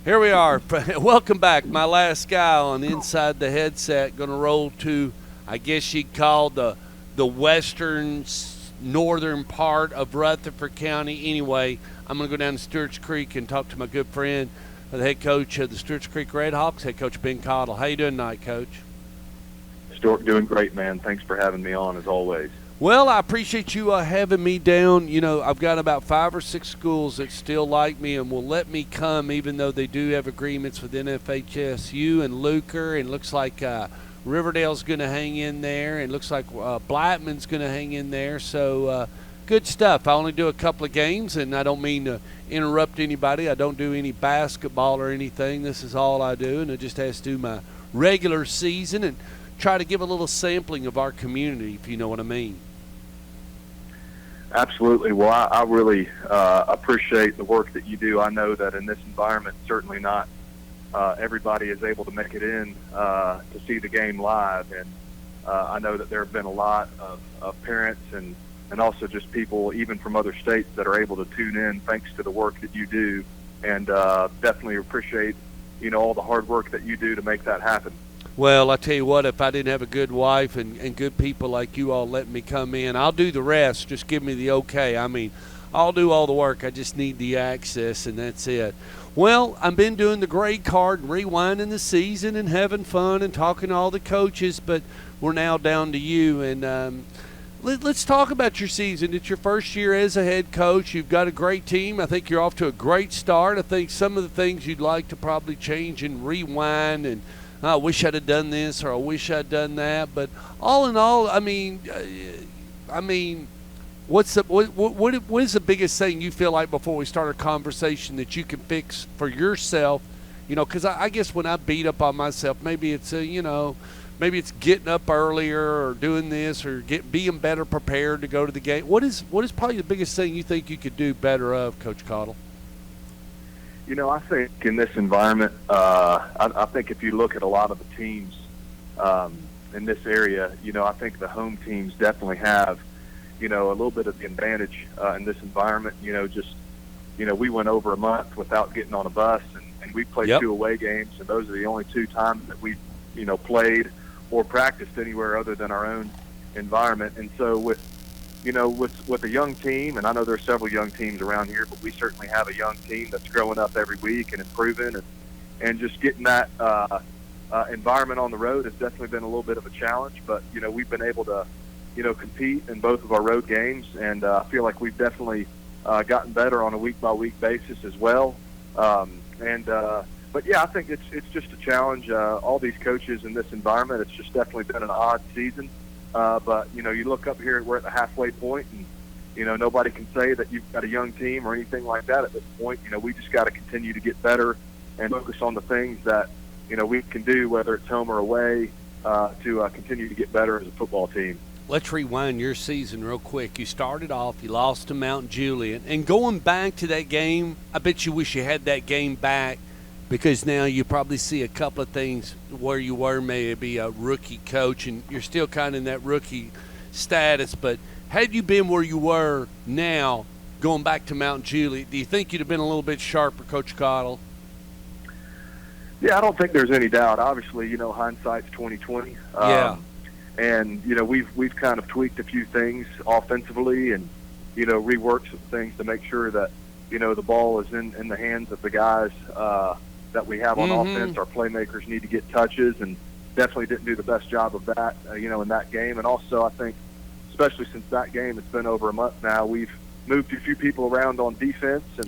Here we are. Welcome back. My last guy on Inside the Headset. Going to roll to, I guess you'd call the western northern part of Rutherford County. Anyway, I'm going to go down to Stewart's Creek and talk to my good friend, the head coach of the Stewart's Creek Redhawks, head coach Ben Caudill. How you doing tonight, Coach? Stuart, doing great, man. Thanks for having me on, as always. Well, I appreciate you having me down. You know, I've got about 5 or 6 schools that still like me and will let me come, even though they do have agreements with NFHSU and Luker, and looks like Riverdale's going to hang in there, and looks like Blackman's going to hang in there. So good stuff. I only do a couple of games, and I don't mean to interrupt anybody. I don't do any basketball or anything. This is all I do, and it just has to do my regular season and try to give a little sampling of our community, if you know what I mean. Absolutely. Well, I really appreciate the work that you do. I know that in this environment, certainly not everybody is able to make it in to see the game live. And I know that there have been a lot of parents and also just people, even from other states, that are able to tune in thanks to the work that you do. And definitely appreciate, all the hard work that you do to make that happen. Well, I tell you what, if I didn't have a good wife and good people like you all letting me come in, I'll do the rest. Just give me the okay. I mean, I'll do all the work. I just need the access, and that's it. Well, I've been doing the grade card and rewinding the season and having fun and talking to all the coaches, but we're now down to you. And let's talk about your season. It's your first year as a head coach. You've got a great team. I think you're off to a great start. I think some of the things you'd like to probably change and rewind, and I wish I'd have done this or I wish I'd done that. But all in all, I mean, what is the biggest thing you feel like before we start a conversation that you can fix for yourself? Because I guess when I beat up on myself, maybe it's maybe it's getting up earlier or doing this or being better prepared to go to the game. What is probably the biggest thing you think you could do better of, Coach Caudill? I think in this environment, I think if you look at a lot of the teams in this area, I think the home teams definitely have, a little bit of the advantage in this environment. We went over a month without getting on a bus, and we played 2 away games, and those are the only 2 times that we, played or practiced anywhere other than our own environment. And so with a young team, and I know there's several young teams around here, but we certainly have a young team that's growing up every week and improving, and just getting that environment on the road has definitely been a little bit of a challenge. But, we've been able to, compete in both of our road games, and I feel like we've definitely gotten better on a week-by-week basis as well. But, yeah, I think it's just a challenge. All these coaches in this environment, it's just definitely been an odd season. But, you look up here, we're at the halfway point, and, nobody can say that you've got a young team or anything like that at this point. We just got to continue to get better and focus on the things that, we can do, whether it's home or away, to continue to get better as a football team. Let's rewind your season real quick. You started off, you lost to Mount Juliet, and going back to that game, I bet you wish you had that game back, because now you probably see a couple of things where you were maybe a rookie coach, and you're still kind of in that rookie status. But had you been where you were now, going back to Mount Juliet, do you think you'd have been a little bit sharper, Coach Caudill? Yeah, I don't think there's any doubt. Obviously, hindsight's 20/20. And we've kind of tweaked a few things offensively, and reworked some things to make sure that the ball is in the hands of the guys that we have on offense. Our playmakers need to get touches, and definitely didn't do the best job of that, in that game. And also, I think, especially since that game, it's been over a month now, we've moved a few people around on defense, and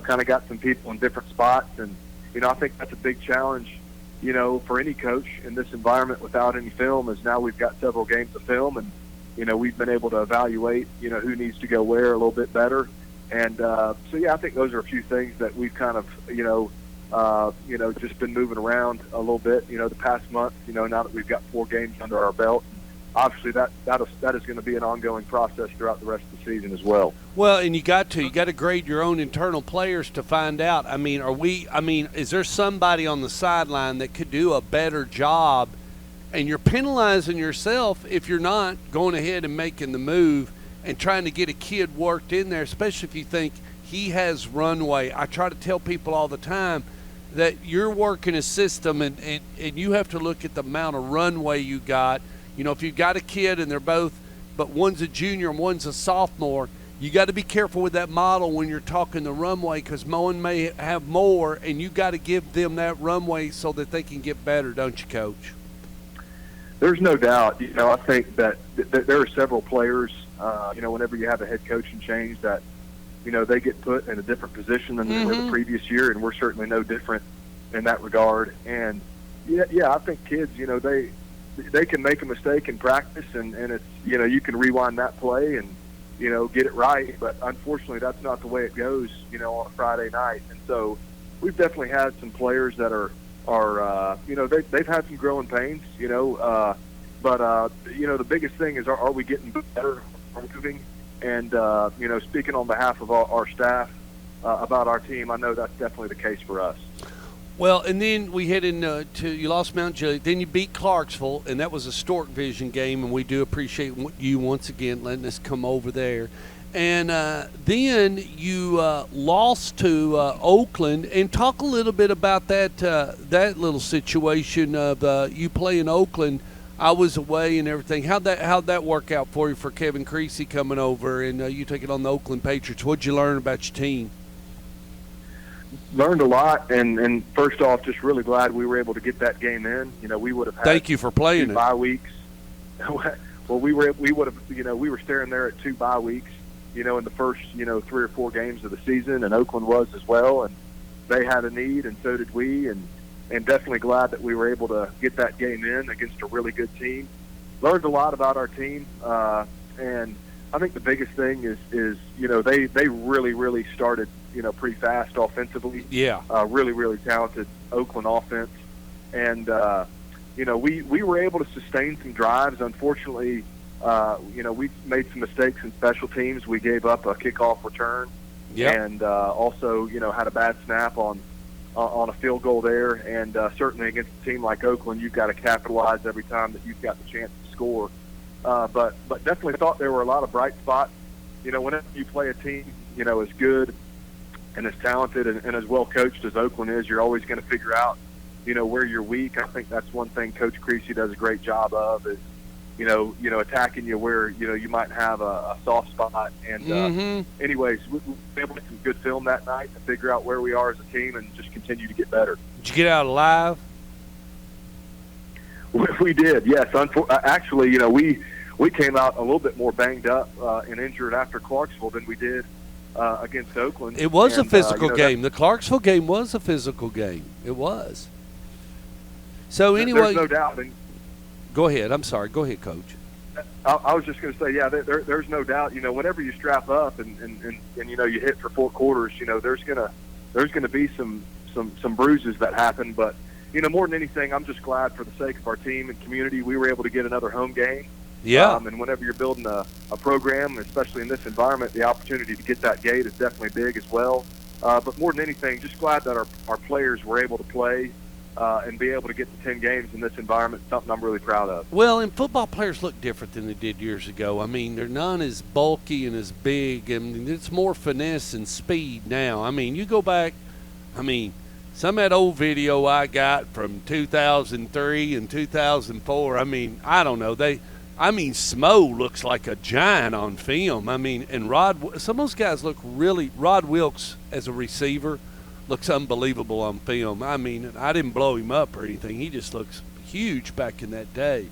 kind of got some people in different spots. And I think that's a big challenge, for any coach in this environment without any film. Is now we've got several games of film, and we've been able to evaluate who needs to go where a little bit better. And so I think those are a few things that we've kind of just been moving around a little bit, the past month, now that we've got 4 games under our belt. Obviously, that is going to be an ongoing process throughout the rest of the season as well. Well, and you got to grade your own internal players to find out. I mean, is there somebody on the sideline that could do a better job? And you're penalizing yourself if you're not going ahead and making the move and trying to get a kid worked in there, especially if you think he has runway. I try to tell people all the time, that you're working a system, and you have to look at the amount of runway you got. You know, if you've got a kid and they're both, but one's a junior and one's a sophomore, you got to be careful with that model when you're talking the runway, because one may have more, and you got to give them that runway so that they can get better, don't you, Coach? There's no doubt. You know, I think that there are several players, you know, whenever you have a head coaching change, that, you know, they get put in a different position than they were the previous year, and we're certainly no different in that regard. And, yeah, I think kids, you know, they can make a mistake in practice, and it's, you know, you can rewind that play and, you know, get it right. But unfortunately, that's not the way it goes, you know, on a Friday night. And so we've definitely had some players that are you know, they've had some growing pains, you know, but you know, the biggest thing is, are we getting better, improving? And, you know, speaking on behalf of our staff about our team, I know that's definitely the case for us. Well, and then we head into you lost Mount Juliet, then you beat Clarksville, and that was a Stork Vision game, and we do appreciate you once again letting us come over there. And then you lost to Oakland, and talk a little bit about that little situation of you playing Oakland. I was away and everything. How'd that work out for you, for Kevin Creasy coming over and you taking on the Oakland Patriots? What'd you learn about your team? Learned a lot, and first off, just really glad we were able to get that game in. You know, we would have had thank you for playing 2 it. bye weeks. Well, we would have, you know, we were staring there at 2 bye weeks, you know, in the first, you know, 3 or 4 games of the season, and Oakland was as well, and they had a need, and so did we, and definitely glad that we were able to get that game in against a really good team. Learned a lot about our team, and I think the biggest thing is you know, they really started, you know, pretty fast offensively. Yeah. Really talented Oakland offense, and you know, we were able to sustain some drives. Unfortunately, you know, we made some mistakes in special teams. We gave up a kickoff return, and also, you know, had a bad snap on a field goal there. And certainly against a team like Oakland, you've got to capitalize every time that you've got the chance to score. But definitely thought there were a lot of bright spots. You know, whenever you play a team, you know, as good and as talented and as well coached as Oakland is, you're always going to figure out, you know, where you're weak. I think that's one thing Coach Creasy does a great job of, is, you know, attacking you where, you know, you might have a soft spot. And anyways, we were able to get some good film that night to figure out where we are as a team and just continue to get better. Did you get out alive? We did, yes. Actually, you know, we came out a little bit more banged up and injured after Clarksville than we did against Oakland. It was a physical game. The Clarksville game was a physical game. It was. So anyway, there's no doubt. Go ahead. I'm sorry. Go ahead, Coach. I was just going to say, yeah, there's no doubt. You know, whenever you strap up and you know, you hit for 4 quarters, you know, there's gonna be some bruises that happen. But, you know, more than anything, I'm just glad for the sake of our team and community, we were able to get another home game. Yeah. And whenever you're building a program, especially in this environment, the opportunity to get that gate is definitely big as well. But more than anything, just glad that our players were able to play and be able to get to 10 games in this environment, something I'm really proud of. Well, and football players look different than they did years ago. I mean, they're not as bulky and as big. I mean, it's more finesse and speed now. I mean, you go back, I mean, some of that old video I got from 2003 and 2004, I mean, I don't know. Smo looks like a giant on film. I mean, and some of those guys look really, Rod Wilkes as a receiver looks unbelievable on film. I mean, I didn't blow him up or anything. He just looks huge back in that day.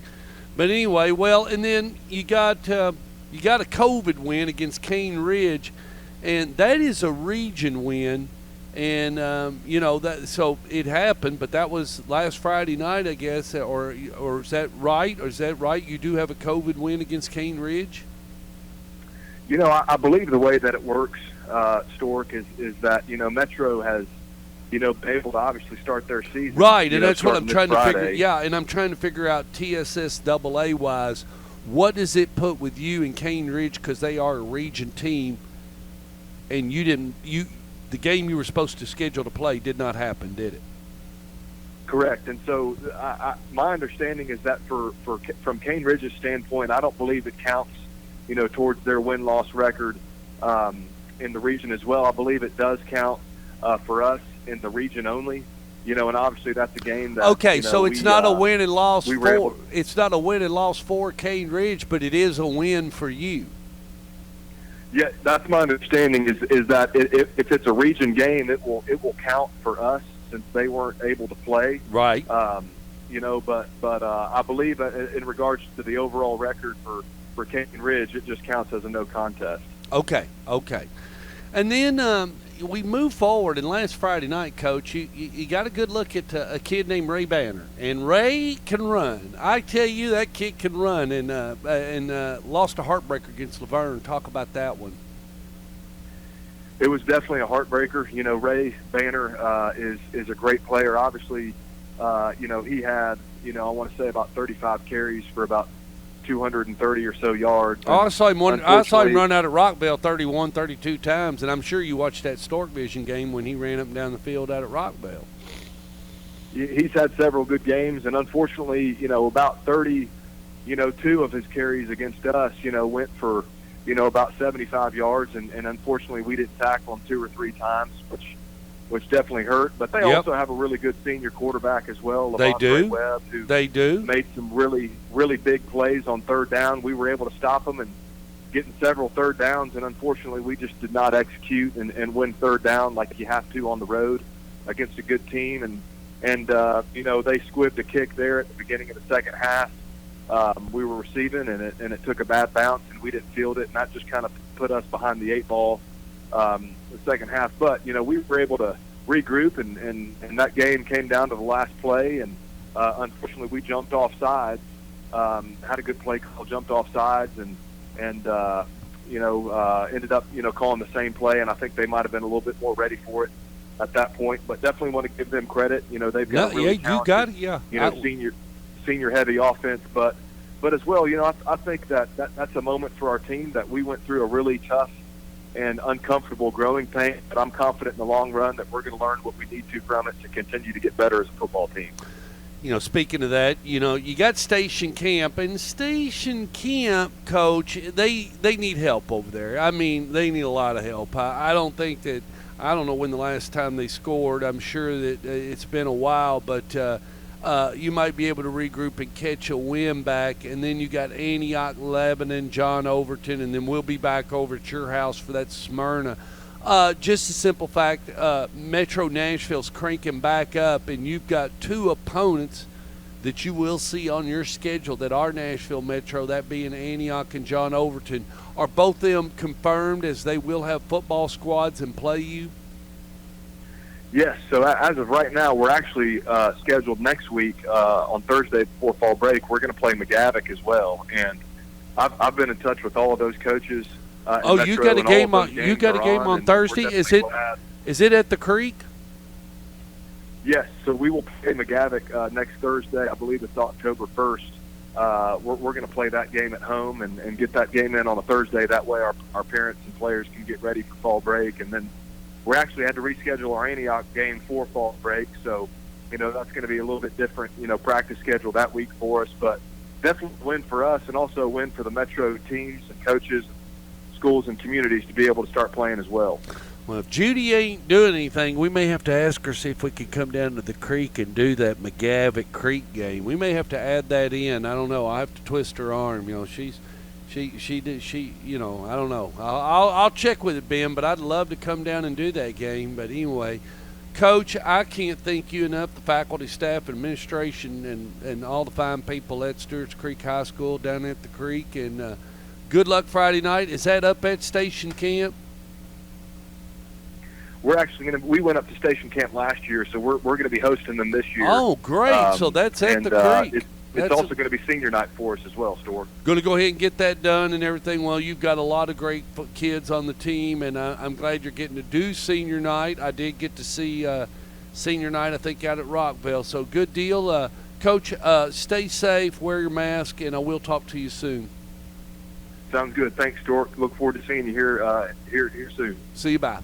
But anyway, well, and then you got a COVID win against Cane Ridge, and that is a region win. And you know, that, so it happened, but that was last Friday night, I guess, or is that right? Or is that right? You do have a COVID win against Cane Ridge? You know, I believe the way that it works, Stork, is that, you know, Metro has, you know, been able to obviously start their season. Right, and that's what I'm trying to figure. Yeah, and I'm trying to figure out TSSAA wise, what does it put with you and Cane Ridge, because they are a region team, and the game you were supposed to schedule to play did not happen, did it? Correct. And so my understanding is that from Cane Ridge's standpoint, I don't believe it counts, you know, towards their win-loss record in the region as well. I believe it does count for us in the region only. and obviously that's a game that. Okay, so it's not a win and loss for. It's not a win and loss for Cane Ridge, but it is a win for you. Yeah, that's my understanding. Is that if it's a region game, it will count for us since they weren't able to play. Right. But I believe in regards to the overall record for Cane Ridge, it just counts as a no contest. Okay. And then we move forward, and last Friday night, Coach, you got a good look at a kid named Ray Banner, and Ray can run. I tell you, that kid can run, and lost a heartbreaker against Laverne. Talk about that one. It was definitely a heartbreaker. Ray Banner is a great player. Obviously, he had I want to say about 35 carries for about 230 or so yards. Oh, I saw him run out at Rockville 31, 32 times, and I'm sure you watched that Stork Vision game when he ran up and down the field out at Rockville. He's had several good games, and unfortunately, about 32 of his carries against us, went for, about 75 yards, and unfortunately we didn't tackle him 2 or 3 times, which definitely hurt. But they also have a really good senior quarterback as well, Laverne Webb, who made some really, really big plays on third down. We were able to stop them and getting several third downs, and unfortunately we just did not execute and win third down like you have to on the road against a good team. And they squibbed a kick there at the beginning of the second half. We were receiving, and it took a bad bounce, and we didn't field it, and that just kind of put us behind the 8 ball the second half. But we were able to regroup, and that game came down to the last play, and unfortunately we jumped off sides. Had a good play call, jumped off sides, and ended up calling the same play, and I think they might have been a little bit more ready for it at that point. But definitely want to give them credit. They've got really talented, senior heavy offense, but as well, I think that's a moment for our team that we went through a really tough and uncomfortable growing pain, but I'm confident in the long run that we're going to learn what we need to from it to continue to get better as a football team. Speaking of that, you got Station Camp, and Station Camp, Coach, they need help over there. I mean, they need a lot of help. I don't know when the last time they scored. I'm sure that it's been a while, but you might be able to regroup and catch a win back, and then you got Antioch, Lebanon, John Overton, and then we'll be back over at your house for that Smyrna. Just a simple fact, Metro Nashville's cranking back up, and you've got 2 opponents that you will see on your schedule that are Nashville Metro, that being Antioch and John Overton. Are both of them confirmed as they will have football squads and play you? Yes, so as of right now, we're actually scheduled next week on Thursday before fall break. We're going to play McGavock as well, and I've been in touch with all of those coaches. You got a game on. You got a game on Thursday. Is it at the Creek? Yes, so we will play McGavock next Thursday. I believe it's October 1st. We're going to play that game at home and get that game in on a Thursday. That way, our parents and players can get ready for fall break, and then. We actually had to reschedule our Antioch game for fall break, so that's going to be a little bit different, practice schedule that week for us. But definitely a win for us, and also a win for the Metro teams and coaches, schools and communities to be able to start playing as well. Well, if Judy ain't doing anything, we may have to ask her, see if we can come down to the creek and do that McGavock Creek game. We may have to add that in. I don't know. I have to twist her arm. She did. I don't know. I'll check with it, Ben, but I'd love to come down and do that game. But anyway, Coach, I can't thank you enough, the faculty, staff, administration, and all the fine people at Stewart's Creek High School down at the creek. And good luck Friday night. Is that up at Station Camp? We're actually we went up to Station Camp last year, so we're going to be hosting them this year. Oh, great. So that's at the creek. It's also going to be senior night for us as well, Stork. Going to go ahead and get that done and everything. Well, you've got a lot of great kids on the team, and I'm glad you're getting to do senior night. I did get to see senior night, I think, out at Rockville. So good deal. Coach, stay safe, wear your mask, and I will talk to you soon. Sounds good. Thanks, Stork. Look forward to seeing you here soon. See you. Bye.